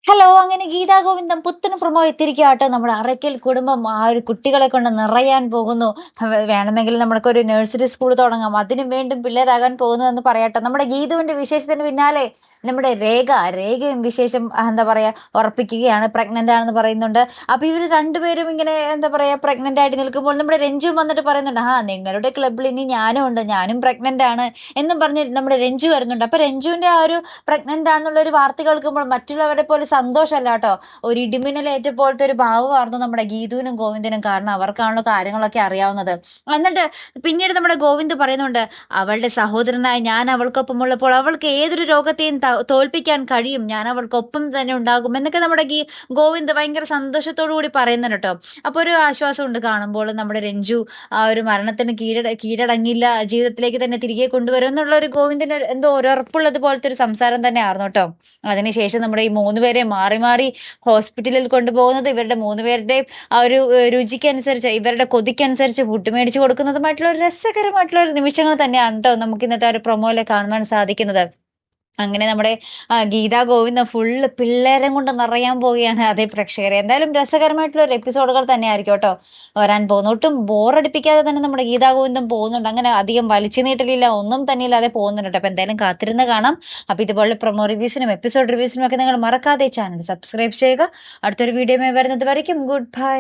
Hello! അങ്ങനെ ഗീതാ ഗോവിന്ദം പുത്തൻ promo എത്തിയിരിക്കുകയാട്ടോ. നമ്മുടെ അറയ്ക്കൽ കുടുംബം ആ ഒരു കുട്ടികളെ കൊണ്ട് നിറയാൻ പോകുന്നു. വേണമെങ്കിൽ നമുക്കൊരു നഴ്സറി സ്കൂൾ തുടങ്ങാം. അതിനും വീണ്ടും പിള്ളേരാകാൻ പോകുന്നു എന്ന് പറയാട്ടോ. നമ്മുടെ ഗീതുവിന്റെ വിശേഷത്തിന് പിന്നാലെ നമ്മുടെ രേഖയും വിശേഷം എന്താ പറയാ ഉറപ്പിക്കുകയാണ്. പ്രഗ്നന്റ് ആണെന്ന് പറയുന്നുണ്ട്. അപ്പൊ ഇവര് രണ്ടുപേരും ഇങ്ങനെ എന്താ പറയാ പ്രഗ്നന്റ് ആയിട്ട് നിൽക്കുമ്പോൾ നമ്മുടെ രഞ്ജു വന്നിട്ട് പറയുന്നുണ്ട്, നിങ്ങളുടെ ക്ലബ്ബിൽ ഇനി ഞാനും ഉണ്ട്, ഞാനും പ്രഗ്നന്റ് ആണ് എന്നും പറഞ്ഞ് നമ്മുടെ രഞ്ജു വരുന്നുണ്ട്. അപ്പൊ രഞ്ജുവിന്റെ ആ ഒരു പ്രഗ്നന്റ് ആണെന്നുള്ള ഒരു വാർത്ത കേൾക്കുമ്പോൾ മറ്റുള്ളവരെ പോലെ സന്തോഷമല്ല കേട്ടോ. ഒരു ഇടിമിന്നലേറ്റ പോലത്തെ ഒരു ഭാവമായിരുന്നു നമ്മുടെ ഗീതുവിനും ഗോവിന്ദനും. കാരണം അവർക്കാണല്ലോ കാര്യങ്ങളൊക്കെ അറിയാവുന്നത്. എന്നിട്ട് പിന്നീട് നമ്മുടെ ഗോവിന്ദ് പറയുന്നുണ്ട്, അവളുടെ സഹോദരനായി ഞാൻ അവൾക്കൊപ്പം ഉള്ളപ്പോൾ അവൾക്ക് ഏതൊരു രോഗത്തെയും തോൽപ്പിക്കാൻ കഴിയും, ഞാൻ അവൾക്കൊപ്പം തന്നെ ഉണ്ടാകും എന്നൊക്കെ നമ്മുടെ ഗോവിന്ദ് ഭയങ്കര സന്തോഷത്തോടു കൂടി പറയുന്നുണ്ട് കേട്ടോ. അപ്പൊ ഒരു ആശ്വാസമുണ്ട് കാണുമ്പോൾ. നമ്മുടെ രഞ്ജു ആ ഒരു മരണത്തിന് കീഴടങ്ങില്ല, ജീവിതത്തിലേക്ക് തന്നെ തിരികെ കൊണ്ടുവരും എന്നുള്ള ഒരു ഗോവിന്ദിന് എന്തോ ഒരു ഉറപ്പുള്ളത് പോലത്തെ ഒരു സംസാരം തന്നെ ആയിരുന്നു കേട്ടോ. അതിനുശേഷം നമ്മുടെ ഈ മൂന്നുപേരെ മാറി മാറി ഹോസ്പിറ്റലിൽ കൊണ്ടുപോകുന്നത്, ഇവരുടെ മൂന്നുപേരുടെയും ആ ഒരു രുചിക്കനുസരിച്ച്, ഇവരുടെ കൊതിക്കനുസരിച്ച് ഫുഡ് മേടിച്ചു കൊടുക്കുന്നതുമായിട്ടുള്ള ഒരു രസകരമായിട്ടുള്ള ഒരു നിമിഷങ്ങൾ തന്നെയാണ് കേട്ടോ നമുക്ക് ഇന്നത്തെ ഒരു പ്രൊമോയില് കാണുവാൻ സാധിക്കുന്നത്. അങ്ങനെ നമ്മുടെ ഗീതാ ഗോവിന്ദം ഫുള്ള് പിള്ളേരെ കൊണ്ട് നിറയാൻ പോവുകയാണ്. അതേ പ്രേക്ഷകരെ, എന്തായാലും രസകരമായിട്ടുള്ള ഒരു എപ്പിസോഡുകൾ തന്നെ ആയിരിക്കും കേട്ടോ വരാൻ പോകുന്നു. ഒട്ടും ബോറടിപ്പിക്കാതെ തന്നെ നമ്മുടെ ഗീതാ ഗോവിന്ദം പോകുന്നുണ്ട്. അങ്ങനെ അധികം വലിച്ചു നീട്ടലില്ല, ഒന്നും തന്നെ ഇല്ലാതെ പോകുന്നുണ്ട്. അപ്പൊ എന്തായാലും കാത്തിരുന്ന് കാണാം. അപ്പൊ ഇതുപോലെ പ്രൊമോ റിവ്യൂസിനും എപ്പിസോഡ് റിവ്യൂസിനും ഒക്കെ നിങ്ങൾ മറക്കാതെ ചാനൽ സബ്സ്ക്രൈബ് ചെയ്യുക. അടുത്തൊരു വീഡിയോ വരുന്നത് വരയ്ക്കും ഗുഡ് ബൈ.